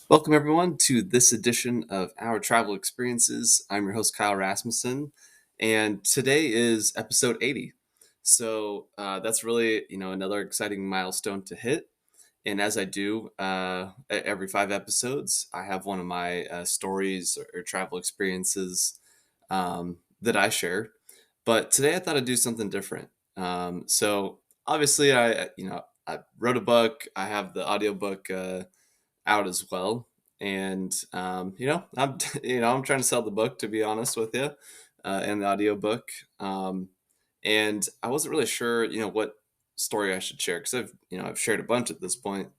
Welcome, everyone, to this edition of Our Travel Experiences. I'm your host, Kyle Rasmussen, and today is episode 80. So that's really, another exciting milestone to hit. And as I do every 5 episodes, I have one of my stories or travel experiences that I share. But today I thought I'd do something different. So obviously, I wrote a book. I have the audiobook out as well. And I'm I'm trying to sell the book, to be honest with you, and the audiobook. And I wasn't really sure, what story I should share because I've shared a bunch at this point.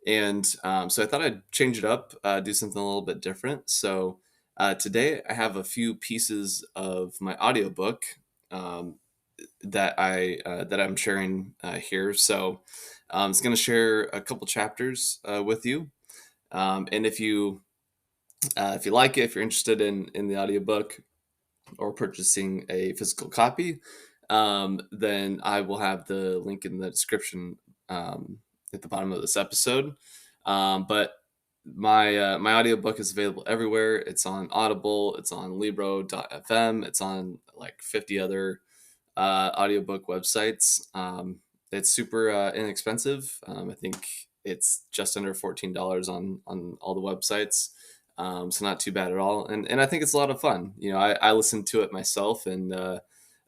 And so I thought I'd change it up, do something a little bit different. So today I have a few pieces of my audiobook um, that I'm sharing here. So I'm just going to share a couple chapters with you. And if you like it, if you're interested in the audiobook or purchasing a physical copy, then I will have the link in the description at the bottom of this episode. But my audiobook is available everywhere. It's on Audible, it's on Libro.fm, it's on like 50 other audiobook websites. It's super inexpensive. I think it's just under $14 on all the websites. So not too bad at all. And I think it's a lot of fun. I listened to it myself, and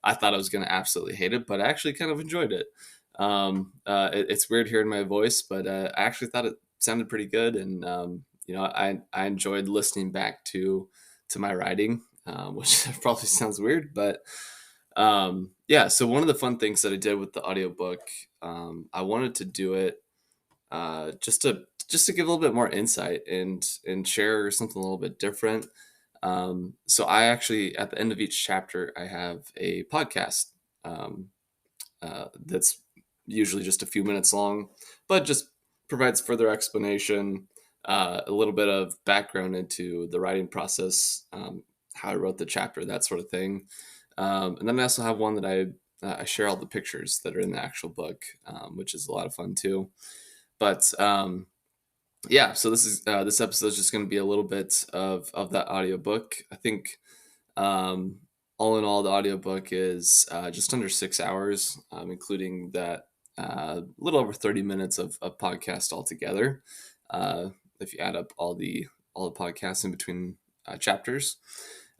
I thought I was going to absolutely hate it, but I actually kind of enjoyed it. It's weird hearing my voice, but I actually thought it sounded pretty good. And, I enjoyed listening back to my writing, which probably sounds weird, but yeah. So one of the fun things that I did with the audiobook, I wanted to do it just to give a little bit more insight and share something a little bit different. So I actually, at the end of each chapter, I have a podcast um, that's usually just a few minutes long, but just provides further explanation, a little bit of background into the writing process, how I wrote the chapter, that sort of thing. And then I also have one that I share all the pictures that are in the actual book, which is a lot of fun too. But yeah, so this episode is just going to be a little bit of that audiobook. I think um, all in all, the audiobook is just under 6 hours, including that little over 30 minutes of podcast altogether. If you add up all the podcasts in between chapters.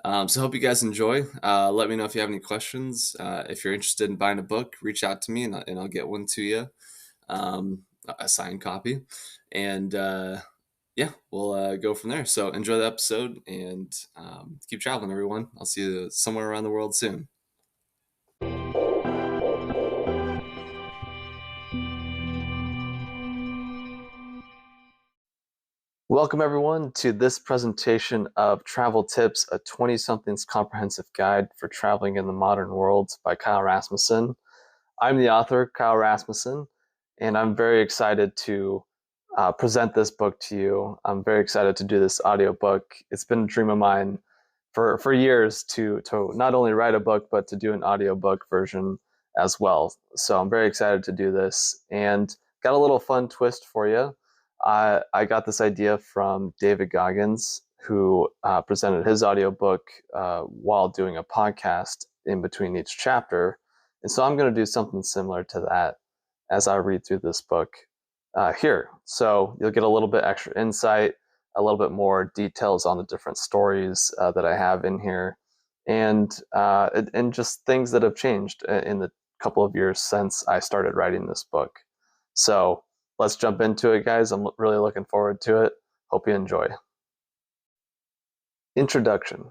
So I hope you guys enjoy. Let me know if you have any questions. If you're interested in buying a book, reach out to me and I'll get one to you, a signed copy. And yeah, we'll go from there. So enjoy the episode and keep traveling, everyone. I'll see you somewhere around the world soon. Welcome, everyone, to this presentation of Travel Tips, a 20-something's comprehensive guide for traveling in the modern world by Kyle Rasmussen. I'm the author, Kyle Rasmussen, and I'm very excited to present this book to you. I'm very excited to do this audiobook. It's been a dream of mine for years to not only write a book, but to do an audiobook version as well. So I'm very excited to do this, and got a little fun twist for you. I got this idea from David Goggins, who presented his audiobook while doing a podcast in between each chapter. And so I'm going to do something similar to that as I read through this book here. So you'll get a little bit extra insight, a little bit more details on the different stories that I have in here, and just things that have changed in the couple of years since I started writing this book. So let's jump into it, guys. I'm really looking forward to it. Hope you enjoy. Introduction.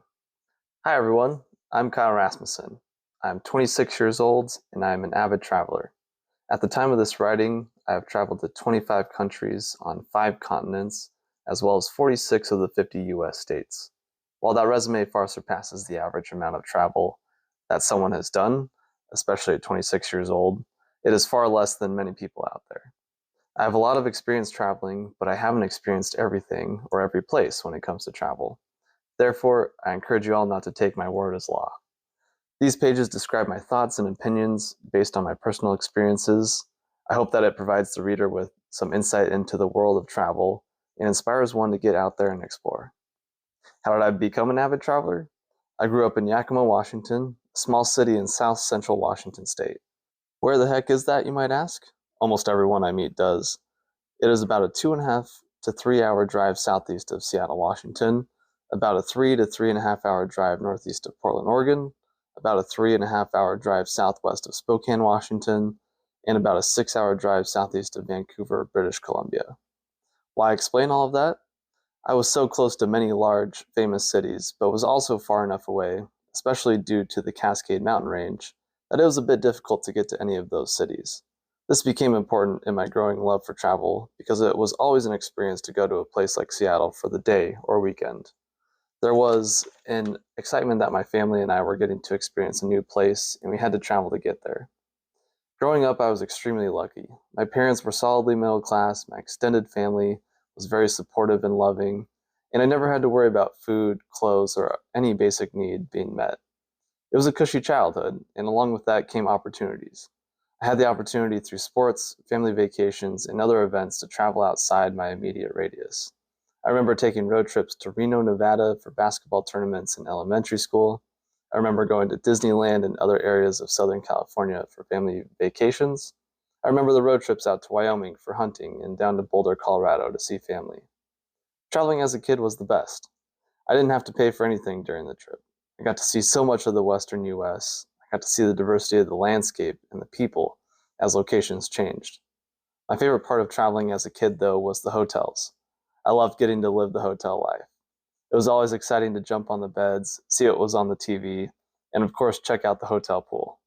Hi, everyone. I'm Kyle Rasmussen. I'm 26 years old, and I'm an avid traveler. At the time of this writing, I have traveled to 25 countries on 5 continents, as well as 46 of the 50 US states. While that resume far surpasses the average amount of travel that someone has done, especially at 26 years old, it is far less than many people out there. I have a lot of experience traveling, but I haven't experienced everything or every place when it comes to travel. Therefore, I encourage you all not to take my word as law. These pages describe my thoughts and opinions based on my personal experiences. I hope that it provides the reader with some insight into the world of travel and inspires one to get out there and explore. How did I become an avid traveler? I grew up in Yakima, Washington, a small city in south central Washington state. Where the heck is that, you might ask? Almost everyone I meet does. It is about a 2.5 to 3 hour drive southeast of Seattle, Washington, about a 3 to 3.5 hour drive northeast of Portland, Oregon, about a 3.5 hour drive southwest of Spokane, Washington, and about a 6 hour drive southeast of Vancouver, British Columbia. Why explain all of that? I was so close to many large, famous cities, but was also far enough away, especially due to the Cascade Mountain Range, that it was a bit difficult to get to any of those cities. This became important in my growing love for travel because it was always an experience to go to a place like Seattle for the day or weekend. There was an excitement that my family and I were getting to experience a new place, and we had to travel to get there. Growing up, I was extremely lucky. My parents were solidly middle class, my extended family was very supportive and loving, and I never had to worry about food, clothes, or any basic need being met. It was a cushy childhood, and along with that came opportunities. I had the opportunity through sports, family vacations, and other events to travel outside my immediate radius. I remember taking road trips to Reno, Nevada for basketball tournaments in elementary school. I remember going to Disneyland and other areas of Southern California for family vacations. I remember the road trips out to Wyoming for hunting and down to Boulder, Colorado to see family. Traveling as a kid was the best. I didn't have to pay for anything during the trip. I got to see so much of the western US. I got to see the diversity of the landscape and the people as locations changed. My favorite part of traveling as a kid, though, was the hotels. I loved getting to live the hotel life. It was always exciting to jump on the beds, see what was on the TV, and of course, check out the hotel pool.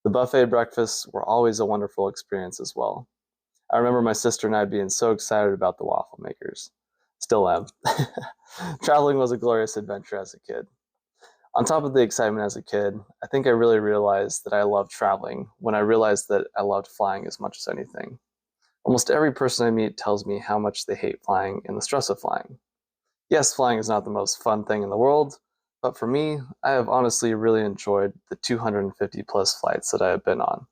The buffet breakfasts were always a wonderful experience as well. I remember my sister and I being so excited about the waffle makers. Still am. Traveling was a glorious adventure as a kid. On top of the excitement as a kid, I think I really realized that I loved traveling when I realized that I loved flying as much as anything. Almost every person I meet tells me how much they hate flying and the stress of flying. Yes, flying is not the most fun thing in the world, but for me, I have honestly really enjoyed the 250 plus flights that I have been on.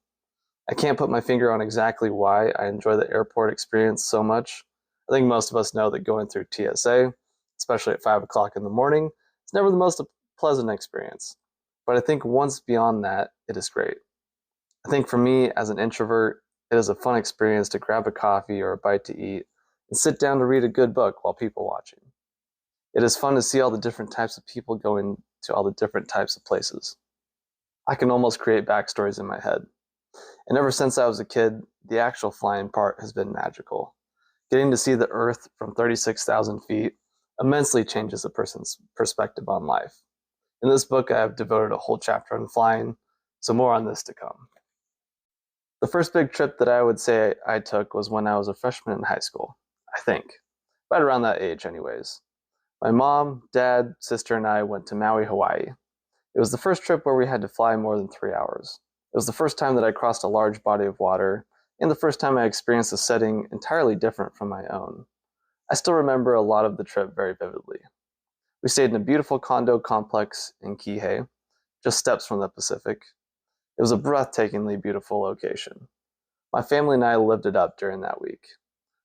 I can't put my finger on exactly why I enjoy the airport experience so much. I think most of us know that going through TSA, especially at 5 o'clock in the morning, is never the most pleasant experience. But I think once beyond that, it is great. I think for me, as an introvert, it is a fun experience to grab a coffee or a bite to eat and sit down to read a good book while people watching. It is fun to see all the different types of people going to all the different types of places. I can almost create backstories in my head. And ever since I was a kid, the actual flying part has been magical. Getting to see the Earth from 36,000 feet immensely changes a person's perspective on life. In this book, I have devoted a whole chapter on flying, so more on this to come. The first big trip that I would say I took was when I was a freshman in high school, I think. Right around that age, anyways. My mom, dad, sister, and I went to Maui, Hawaii. It was the first trip where we had to fly more than 3 hours. It was the first time that I crossed a large body of water, and the first time I experienced a setting entirely different from my own. I still remember a lot of the trip very vividly. We stayed in a beautiful condo complex in Kihei, just steps from the Pacific. It was a breathtakingly beautiful location. My family and I lived it up during that week.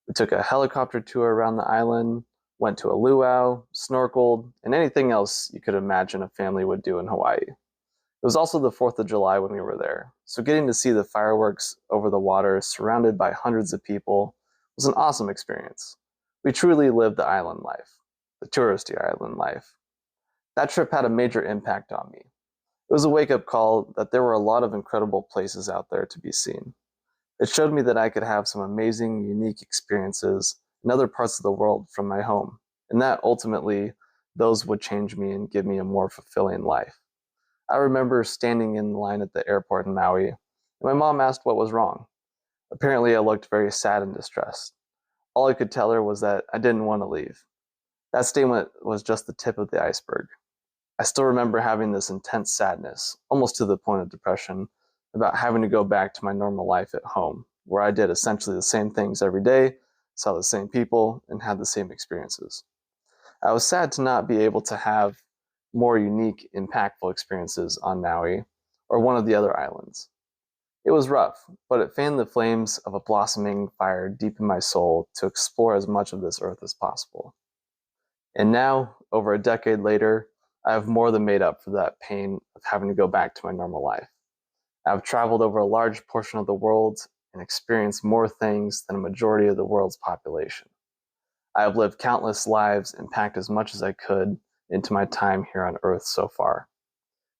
We took a helicopter tour around the island, went to a luau, snorkeled, and anything else you could imagine a family would do in Hawaii. It was also the 4th of July when we were there, so getting to see the fireworks over the water surrounded by hundreds of people was an awesome experience. We truly lived the island life, the touristy island life. That trip had a major impact on me. It was a wake-up call that there were a lot of incredible places out there to be seen. It showed me that I could have some amazing, unique experiences in other parts of the world from my home, and that ultimately, those would change me and give me a more fulfilling life. I remember standing in line at the airport in Maui, and my mom asked what was wrong. Apparently, I looked very sad and distressed. All I could tell her was that I didn't want to leave. That statement was just the tip of the iceberg. I still remember having this intense sadness, almost to the point of depression, about having to go back to my normal life at home, where I did essentially the same things every day, saw the same people, and had the same experiences. I was sad to not be able to have more unique, impactful experiences on Maui or one of the other islands. It was rough, but it fanned the flames of a blossoming fire deep in my soul to explore as much of this earth as possible. And now, over a decade later, I have more than made up for that pain of having to go back to my normal life. I've traveled over a large portion of the world and experienced more things than a majority of the world's population. I have lived countless lives and packed as much as I could into my time here on Earth so far.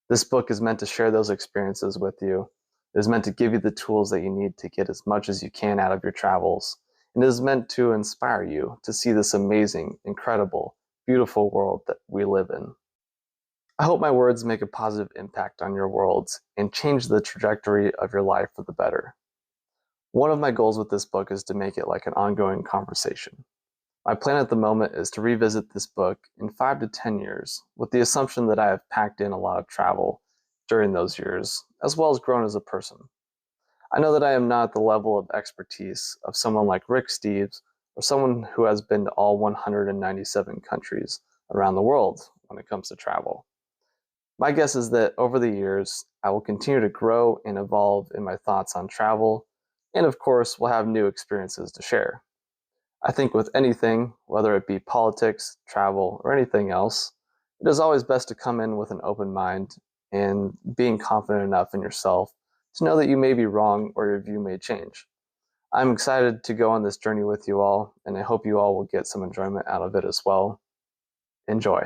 This book is meant to share those experiences with you. It is meant to give you the tools that you need to get as much as you can out of your travels. And it is meant to inspire you to see this amazing, incredible, beautiful world that we live in. I hope my words make a positive impact on your world and change the trajectory of your life for the better. One of my goals with this book is to make it like an ongoing conversation. My plan at the moment is to revisit this book in 5 to 10 years, with the assumption that I have packed in a lot of travel during those years, as well as grown as a person. I know that I am not at the level of expertise of someone like Rick Steves or someone who has been to all 197 countries around the world when it comes to travel. My guess is that over the years, I will continue to grow and evolve in my thoughts on travel, and of course, we'll have new experiences to share. I think with anything, whether it be politics, travel, or anything else, it is always best to come in with an open mind and being confident enough in yourself to know that you may be wrong or your view may change. I'm excited to go on this journey with you all, and I hope you all will get some enjoyment out of it as well. Enjoy.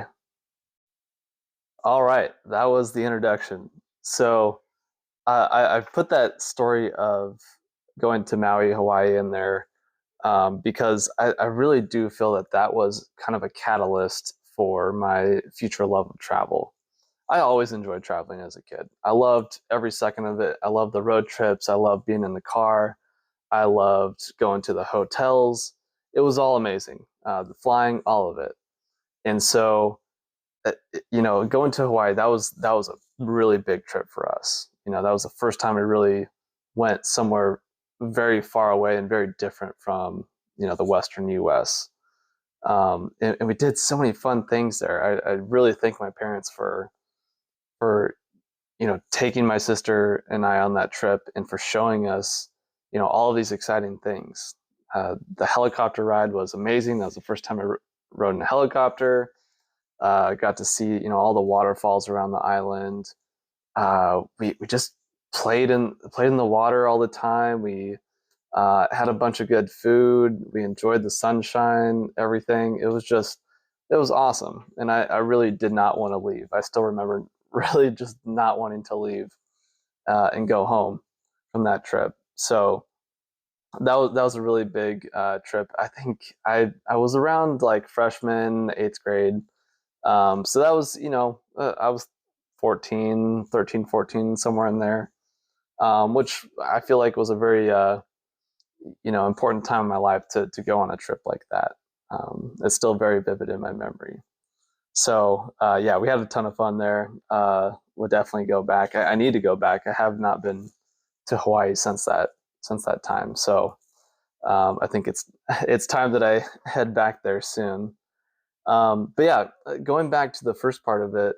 All right, that was the introduction. So I put that story of going to Maui, Hawaii in there because I really do feel that that was kind of a catalyst for my future love of travel. I always enjoyed traveling as a kid. I loved every second of it. I loved the road trips. I loved being in the car. I loved going to the hotels. It was all amazing. The flying, all of it. And so, going to Hawaii, that was a really big trip for us. That was the first time we really went somewhere very far away and very different from the Western U.S. And we did so many fun things there. I really thank my parents for taking my sister and I on that trip and for showing us all of these exciting things. The helicopter ride was amazing. That was the first time I rode in a helicopter. Got to see all the waterfalls around the island. We just played in the water all the time. We had a bunch of good food. We enjoyed the sunshine, everything. It was awesome. And I really did not want to leave. I still remember really just not wanting to leave and go home from that trip. So that was a really big trip. I think I was around like freshman, eighth grade. So that was, I was 14, 13, 14, somewhere in there, which I feel like was a very important time in my life to go on a trip like that. It's still very vivid in my memory. So yeah, we had a ton of fun there. Would definitely go back. I need to go back. I have not been to Hawaii since that time. So I think it's time that I head back there soon. But yeah, going back to the first part of it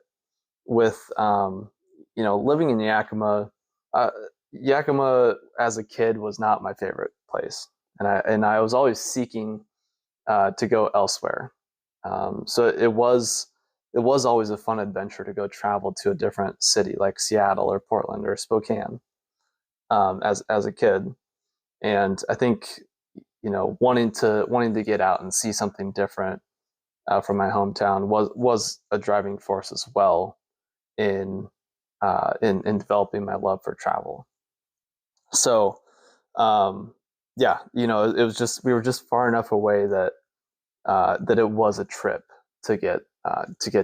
with living in Yakima. Uh, Yakima as a kid was not my favorite place, and I was always seeking to go elsewhere. So it was always a fun adventure to go travel to a different city like Seattle or Portland or Spokane as a kid. And I think wanting to get out and see something different from my hometown was a driving force as well in in developing my love for travel. So yeah, it was just we were just far enough away that it was a trip to get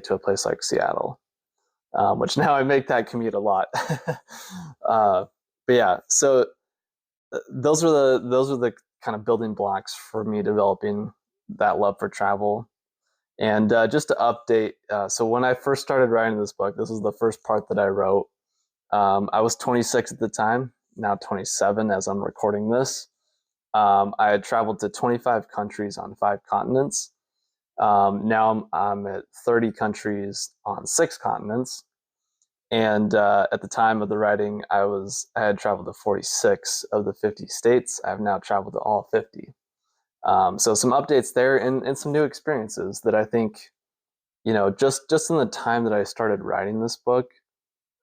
to a place like Seattle, which now I make that commute a lot. uh, but yeah, so those are the kind of building blocks for me developing that love for travel. And just to update, so when I first started writing this book, this was the first part that I wrote. I was 26 at the time, now 27 as I'm recording this. I had traveled to 25 countries on 5 continents. Now I'm at 30 countries on 6 continents. And at the time of the writing, I had traveled to 46 of the 50 states. I've now traveled to all 50. So some updates there and some new experiences that I think, just in the time that I started writing this book,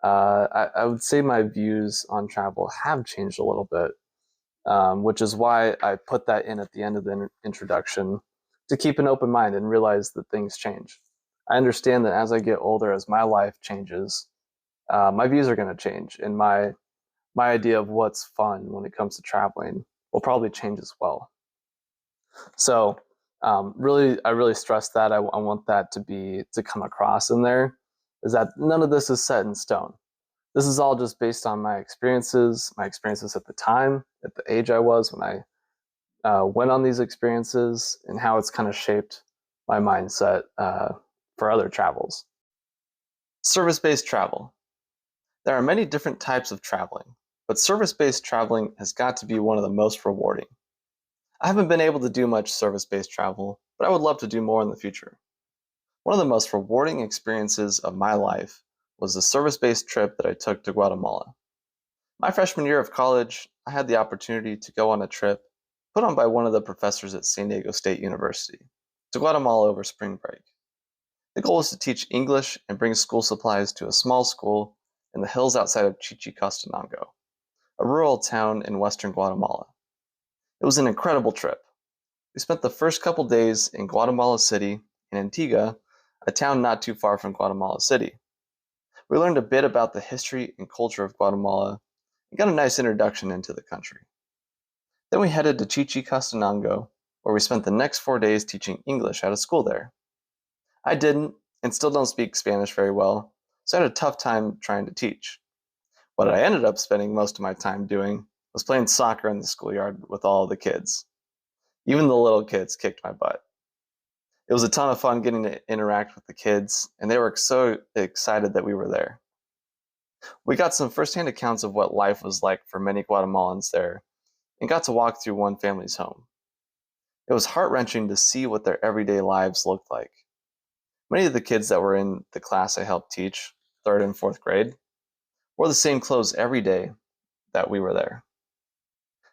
I would say my views on travel have changed a little bit, which is why I put that in at the end of the introduction to keep an open mind and realize that things change. I understand that as I get older, as my life changes, my views are going to change, and my idea of what's fun when it comes to traveling will probably change as well. So, I really stress that. I want that to come across in there, is that none of this is set in stone. This is all just based on my experiences at the time, at the age I was when I went on these experiences, and how it's kind of shaped my mindset for other travels. Service based travel. There are many different types of traveling, but service based traveling has got to be one of the most rewarding. I haven't been able to do much service based travel, but I would love to do more in the future. One of the most rewarding experiences of my life was the service based trip that I took to Guatemala. My freshman year of college, I had the opportunity to go on a trip put on by one of the professors at San Diego State University to Guatemala over spring break. The goal was to teach English and bring school supplies to a small school in the hills outside of Chichicastenango, a rural town in western Guatemala. It was an incredible trip. We spent the first couple days in Guatemala City and Antigua, a town not too far from Guatemala City. We learned a bit about the history and culture of Guatemala and got a nice introduction into the country. Then we headed to Chichicastenango, where we spent the next 4 days teaching English at a school there. I didn't, and still don't speak Spanish very well, so I had a tough time trying to teach. What I ended up spending most of my time doing was playing soccer in the schoolyard with all of the kids. Even the little kids kicked my butt. It was a ton of fun getting to interact with the kids, and they were so excited that we were there. We got some firsthand accounts of what life was like for many Guatemalans there, and got to walk through one family's home. It was heart-wrenching to see what their everyday lives looked like. Many of the kids that were in the class I helped teach, 3rd and 4th grade, wore the same clothes every day that we were there.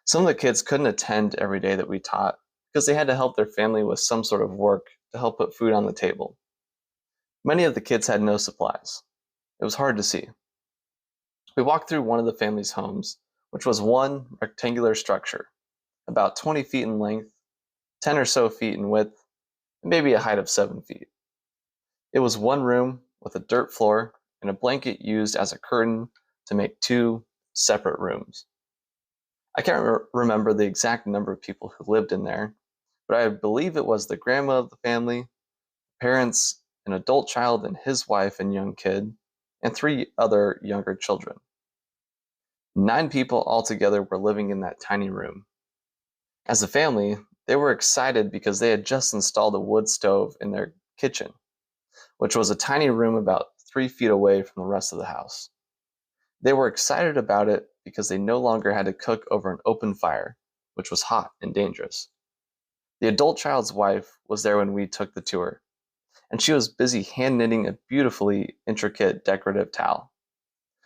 Some of the kids couldn't attend every day that we taught because they had to help their family with some sort of work to help put food on the table. Many of the kids had no supplies. It was hard to see. We walked through one of the family's homes, which was one rectangular structure, about 20 feet in length, 10 or so feet in width, and maybe a height of 7 feet. It was one room with a dirt floor and a blanket used as a curtain to make 2 separate rooms. I can't remember the exact number of people who lived in there, but I believe it was the grandma of the family, parents, an adult child and his wife and young kid, and 3 other younger children. 9 people altogether were living in that tiny room. As a family, they were excited because they had just installed a wood stove in their kitchen, which was a tiny room about 3 feet away from the rest of the house. They were excited about it because they no longer had to cook over an open fire, which was hot and dangerous. The adult child's wife was there when we took the tour, and she was busy hand knitting a beautifully intricate decorative towel.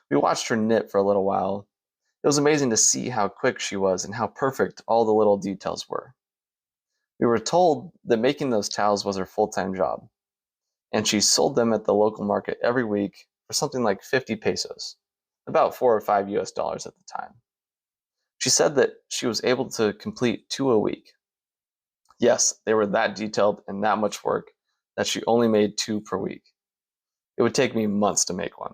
We watched her knit for a little while. It was amazing to see how quick she was and how perfect all the little details were. We were told that making those towels was her full-time job, and she sold them at the local market every week for something like 50 pesos, about $4 or $5 at the time. She said that she was able to complete 2 a week. Yes, they were that detailed and that much work that she only made 2 per week. It would take me months to make one.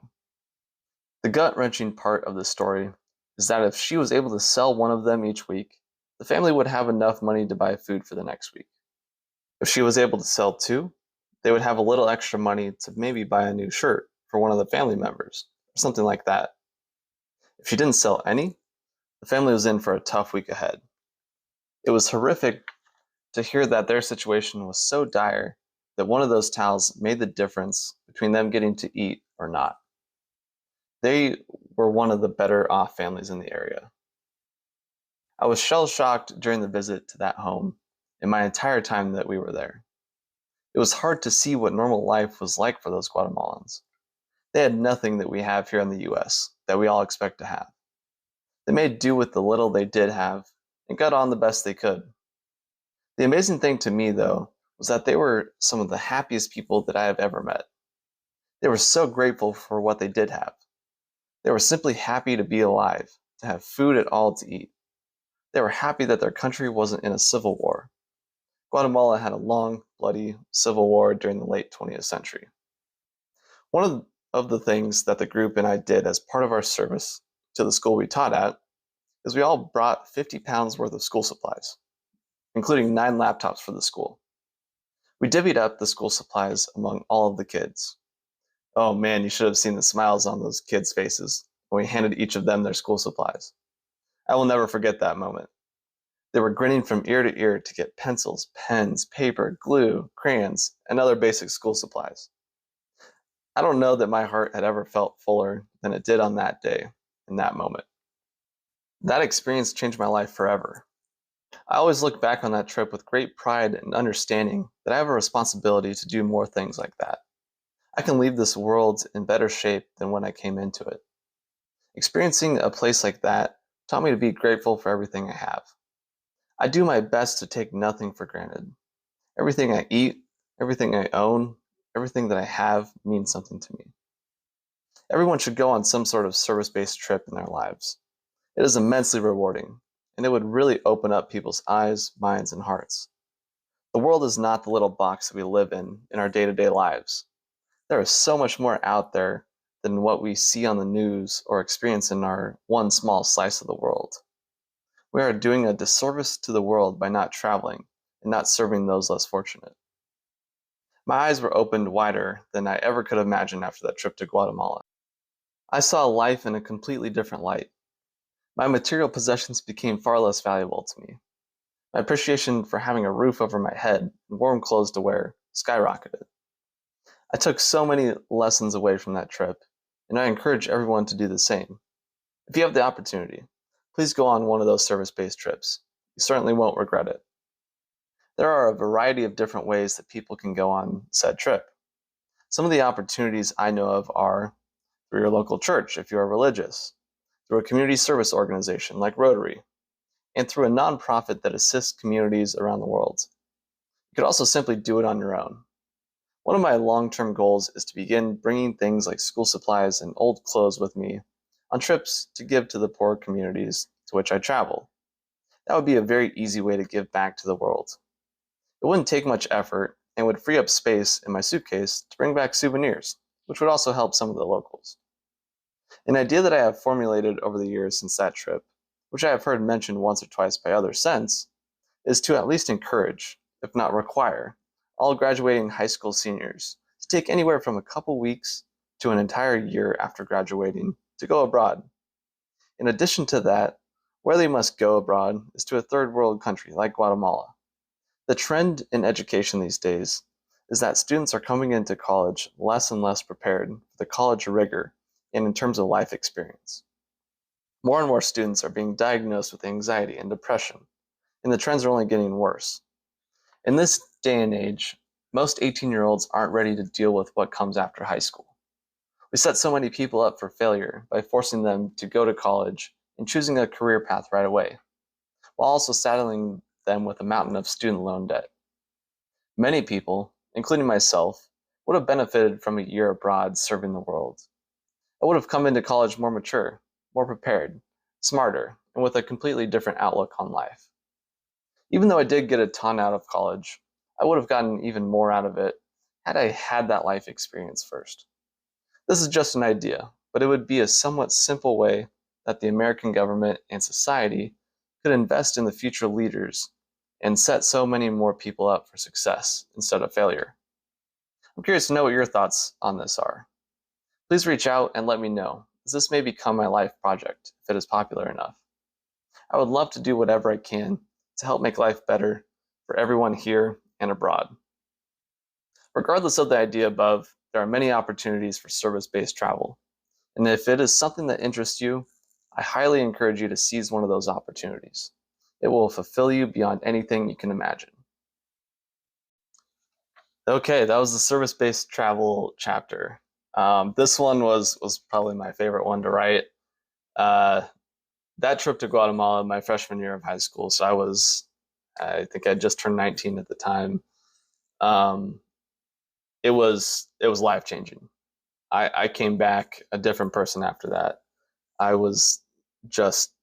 The gut-wrenching part of the story is that if she was able to sell one of them each week, the family would have enough money to buy food for the next week. If she was able to sell 2, they would have a little extra money to maybe buy a new shirt for one of the family members, or something like that. If she didn't sell any, the family was in for a tough week ahead. It was horrific to hear that their situation was so dire that one of those towels made the difference between them getting to eat or not. They were one of the better off families in the area. I was shell-shocked during the visit to that home and my entire time that we were there. It was hard to see what normal life was like for those Guatemalans. They had nothing that we have here in the US that we all expect to have. They made do with the little they did have and got on the best they could. The amazing thing to me, though, was that they were some of the happiest people that I have ever met. They were so grateful for what they did have. They were simply happy to be alive, to have food at all to eat. They were happy that their country wasn't in a civil war. Guatemala had a long, bloody civil war during the late 20th century. One of the things that the group and I did as part of our service to the school we taught at is we all brought 50 pounds worth of school supplies, including 9 laptops for the school. We divvied up the school supplies among all of the kids. Oh man, you should have seen the smiles on those kids' faces when we handed each of them their school supplies. I will never forget that moment. They were grinning from ear to ear to get pencils, pens, paper, glue, crayons, and other basic school supplies. I don't know that my heart had ever felt fuller than it did on that day, in that moment. That experience changed my life forever. I always look back on that trip with great pride and understanding that I have a responsibility to do more things like that. I can leave this world in better shape than when I came into it. Experiencing a place like that taught me to be grateful for everything I have. I do my best to take nothing for granted. Everything I eat, everything I own, everything that I have means something to me. Everyone should go on some sort of service-based trip in their lives. It is immensely rewarding, and it would really open up people's eyes, minds, and hearts. The world is not the little box that we live in our day-to-day lives. There is so much more out there than what we see on the news or experience in our one small slice of the world. We are doing a disservice to the world by not traveling and not serving those less fortunate. My eyes were opened wider than I ever could imagine after that trip to Guatemala. I saw life in a completely different light. My material possessions became far less valuable to me. My appreciation for having a roof over my head and warm clothes to wear skyrocketed. I took so many lessons away from that trip, and I encourage everyone to do the same. If you have the opportunity, please go on one of those service-based trips. You certainly won't regret it. There are a variety of different ways that people can go on said trip. Some of the opportunities I know of are through your local church if you are religious, through a community service organization like Rotary, and through a nonprofit that assists communities around the world. You could also simply do it on your own. One of my long-term goals is to begin bringing things like school supplies and old clothes with me on trips to give to the poor communities to which I travel. That would be a very easy way to give back to the world. It wouldn't take much effort and would free up space in my suitcase to bring back souvenirs, which would also help some of the locals. An idea that I have formulated over the years since that trip, which I have heard mentioned once or twice by others since, is to at least encourage, if not require, all graduating high school seniors to take anywhere from a couple weeks to an entire year after graduating to go abroad. In addition to that, where they must go abroad is to a third world country like Guatemala. The trend in education these days is that students are coming into college less and less prepared for the college rigor and in terms of life experience. More and more students are being diagnosed with anxiety and depression, and the trends are only getting worse. In this day and age, most 18-year-olds aren't ready to deal with what comes after high school. We set so many people up for failure by forcing them to go to college and choosing a career path right away, while also saddling them with a mountain of student loan debt. Many people, including myself, would have benefited from a year abroad serving the world. I would have come into college more mature, more prepared, smarter, and with a completely different outlook on life. Even though I did get a ton out of college, I would have gotten even more out of it had I had that life experience first. This is just an idea, but it would be a somewhat simple way that the American government and society could invest in the future leaders and set so many more people up for success instead of failure. I'm curious to know what your thoughts on this are. Please reach out and let me know, as this may become my life project if it is popular enough. I would love to do whatever I can to help make life better for everyone here and abroad. Regardless of the idea above, there are many opportunities for service-based travel, and if it is something that interests you, I highly encourage you to seize one of those opportunities. It will fulfill you beyond anything you can imagine. Okay, that was the service-based travel chapter. This one was probably my favorite one to write. Uh, that trip to Guatemala, my freshman year of high school. So I think I just turned 19 at the time. Um, it was life changing. I came back a different person after that. I was just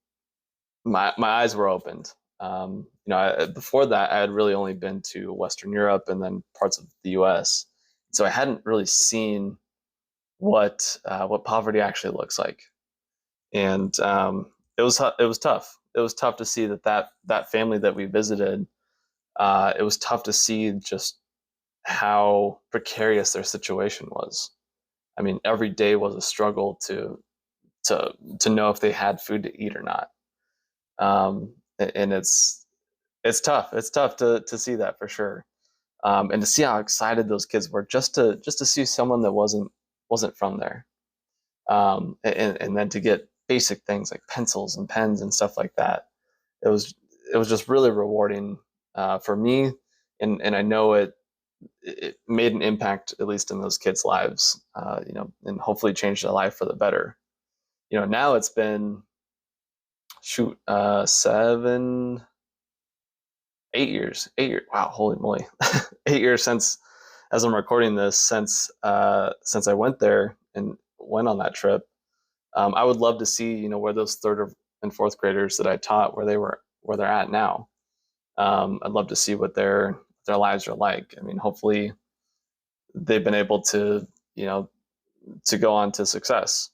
my eyes were opened. Before that, I had really only been to Western Europe and then parts of the U.S. So I hadn't really seen what poverty actually looks like, and it was tough. It was tough to see that family that we visited. It was tough to see just how precarious their situation was. I mean, every day was a struggle to to know if they had food to eat or not. And it's tough. It's tough to see that for sure. And to see how excited those kids were just to see someone that wasn't from there. And then to get basic things like pencils and pens and stuff like that. It was it was just really rewarding for me, and I know it made an impact at least in those kids' lives, and hopefully changed their life for the better. Now it's been shoot 7 8 years 8 years, wow, holy moly. 8 years since, as I'm recording this, since I went there and went on that trip. I would love to see where those and fourth graders that I taught, where they're at now. I'd love to see what their lives are like. I mean, hopefully they've been able to you know to go on to success.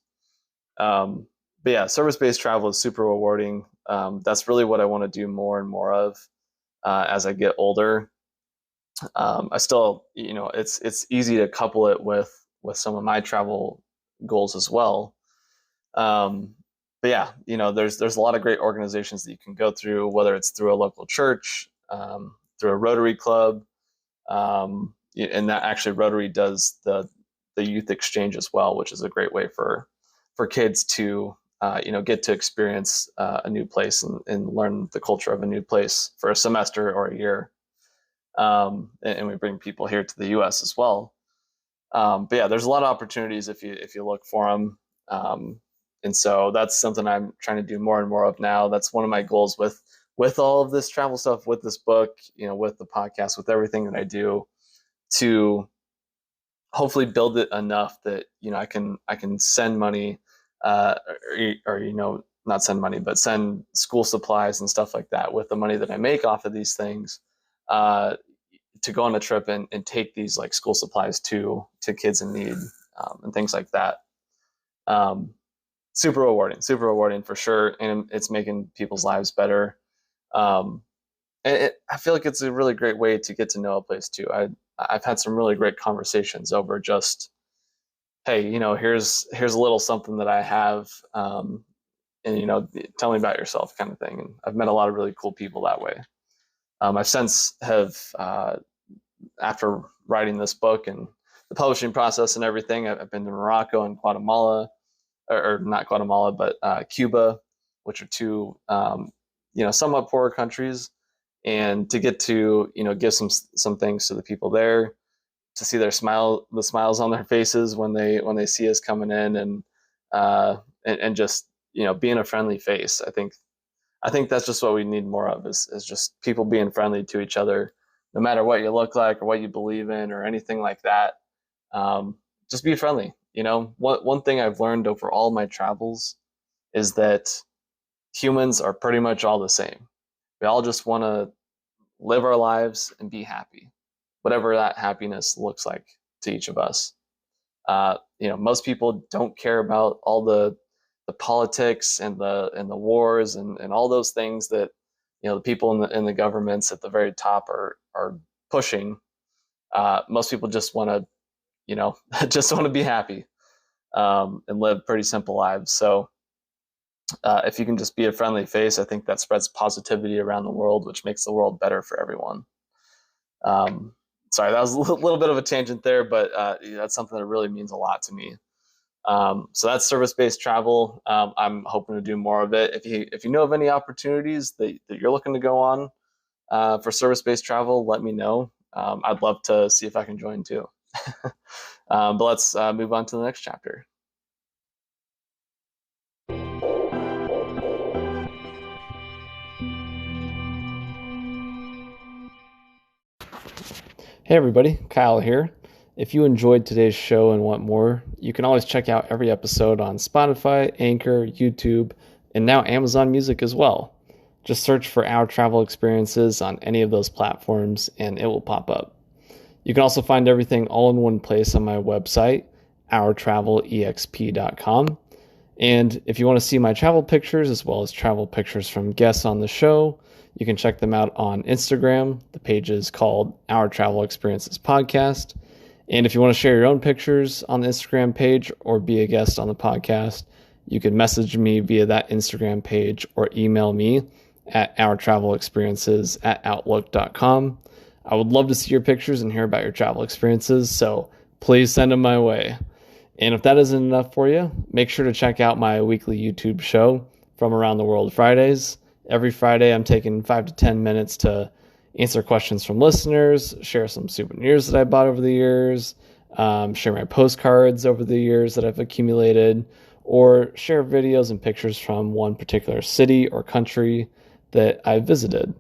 But yeah, service-based travel is super rewarding. That's really what I want to do more and more of as I get older. I still, it's easy to couple it with some of my travel goals as well. Um, but yeah, there's a lot of great organizations that you can go through, whether it's through a local church, through a Rotary club, and that actually Rotary does the youth exchange as well, which is a great way for kids to get to experience a new place and learn the culture of a new place for a semester or a year. And we bring people here to the U.S. as well. But yeah, there's a lot of opportunities if you look for them. And so that's something I'm trying to do more and more of now. That's one of my goals with all of this travel stuff, with this book, with the podcast, with everything that I do, to hopefully build it enough that I can send money, or not send money, but send school supplies and stuff like that with the money that I make off of these things, uh, to go on a trip and take these like school supplies to kids in need, and things like that. Um, super rewarding for sure, and it's making people's lives better. Um, and I feel like it's a really great way to get to know a place too. I've had some really great conversations over just, hey, here's a little something that I have, and tell me about yourself, kind of thing. And I've met a lot of really cool people that way. I've since have after writing this book and the publishing process and everything, I've been to Morocco and Guatemala, or not Guatemala, but Cuba, which are two somewhat poorer countries, and to get to give some things to the people there, to see the smiles on their faces when they see us coming in, and just being a friendly face. I think that's just what we need more of, is just people being friendly to each other, no matter what you look like or what you believe in or anything like that. Um, just be friendly. One thing I've learned over all my travels is that humans are pretty much all the same. We all just want to live our lives and be happy, whatever that happiness looks like to each of us. Most people don't care about all the politics and the wars and all those things that the people in the governments at the very top are pushing. Most people just want to just want to be happy, and live pretty simple lives. So if you can just be a friendly face, I think that spreads positivity around the world, which makes the world better for everyone. Um, Sorry, that was a little bit of a tangent there, but that's something that really means a lot to me. So that's service-based travel. I'm hoping to do more of it. If you know of any opportunities that you're looking to go on for service-based travel, let me know. I'd love to see if I can join too. But let's move on to the next chapter. Hey everybody, Kyle here. If you enjoyed today's show and want more, you can always check out every episode on Spotify, Anchor, YouTube, and now Amazon Music as well. Just search for Our Travel Experiences on any of those platforms and it will pop up. You can also find everything all in one place on my website, ourtravelexp.com. And if you want to see my travel pictures as well as travel pictures from guests on the show, you can check them out on Instagram. The page is called Our Travel Experiences Podcast. And if you want to share your own pictures on the Instagram page or be a guest on the podcast, you can message me via that Instagram page or email me at ourtravelexperiences@outlook.com. I would love to see your pictures and hear about your travel experiences, so please send them my way. And if that isn't enough for you, make sure to check out my weekly YouTube show, From Around the World Fridays. Every Friday, I'm taking 5 to 10 minutes to answer questions from listeners, share some souvenirs that I bought over the years, share my postcards over the years that I've accumulated, or share videos and pictures from one particular city or country that I visited,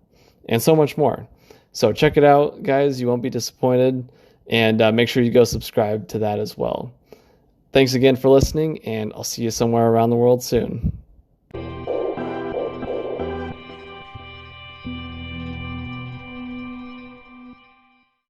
and so much more. So check it out, guys. You won't be disappointed. And make sure you go subscribe to that as well. Thanks again for listening, and I'll see you somewhere around the world soon.